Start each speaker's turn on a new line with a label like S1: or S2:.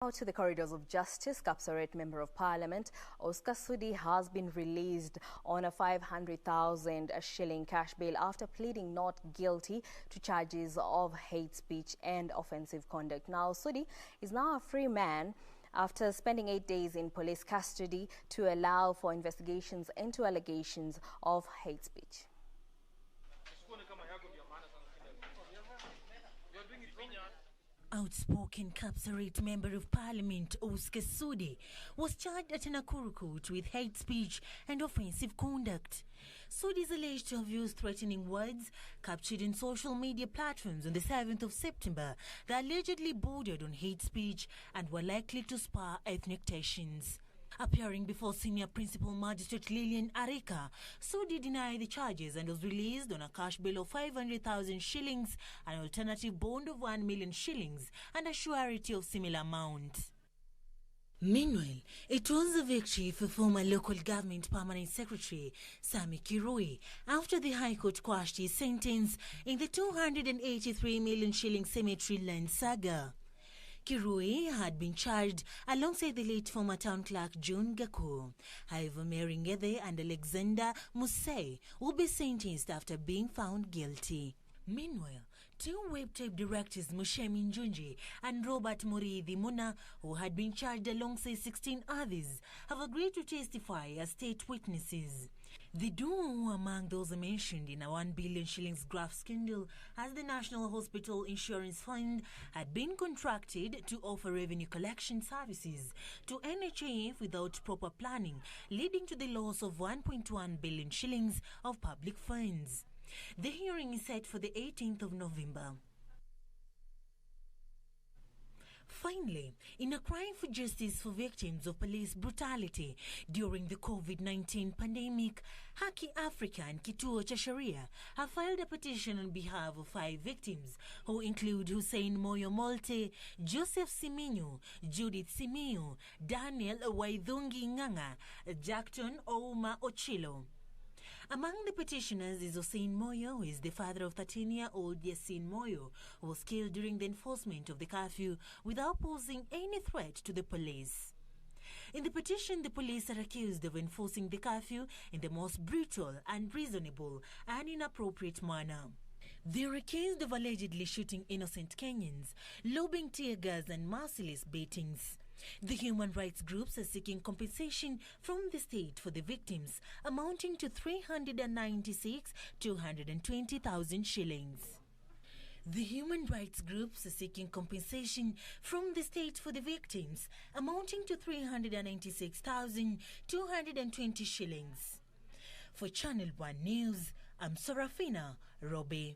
S1: Now to the corridors of justice, Kapseret Member of Parliament Sudi has been released on a 500,000 shilling cash bail after pleading not guilty to charges of hate speech and offensive conduct. Now, Sudi is now a free man after spending 8 days in police custody to allow for investigations into allegations of hate speech.
S2: Outspoken Kapseret Member of Parliament Sudi was charged at Nakuru Court with hate speech and offensive conduct. Sudi is alleged to have used threatening words captured in social media platforms on the 7th of September that allegedly bordered on hate speech and were likely to spur ethnic tensions. Appearing before Senior Principal Magistrate Lilian Arika, Sudi denied the charges and was released on a cash bail of 500,000 shillings, an alternative bond of 1 million shillings, and a surety of similar amount. Meanwhile, it was a victory for former local government permanent secretary Sami Kirui after the High Court quashed his sentence in the 283 million shilling cemetery land saga. Kirui had been charged alongside the late former town clerk John Gaku. However, Mary Ngede and Alexander Musei will be sentenced after being found guilty. Meanwhile, two web tape directors Mushemi Njunji and Robert Muriithi Muna, who had been charged alongside 16 others, have agreed to testify as state witnesses. The duo were among those mentioned in a 1 billion shillings graft scandal, as the National Hospital Insurance Fund had been contracted to offer revenue collection services to NHIF without proper planning, leading to the loss of 1.1 billion shillings of public funds. The hearing is set for the 18th of November. Finally, in a cry for justice for victims of police brutality during the COVID-19 pandemic, Haki Africa and Kituo cha Sheria have filed a petition on behalf of 5 victims, who include Hussein Moyo Molte, Joseph Siminyu, Judith Simiyu, Daniel Waithungi Nganga, Jackton Ouma Ochilo. Among the petitioners is Hussein Moyo, who is the father of 13-year-old Yasin Moyo, who was killed during the enforcement of the curfew without posing any threat to the police. In the petition, the police are accused of enforcing the curfew in the most brutal, unreasonable, and inappropriate manner. They are accused of allegedly shooting innocent Kenyans, lobbing tear gas and merciless beatings. The human rights groups are seeking compensation from the state for the victims, amounting to 396,220,000 shillings. The human rights groups are seeking compensation from the state for the victims, amounting to 396,220 shillings. For Channel 1 News, I'm Sarafina Robe.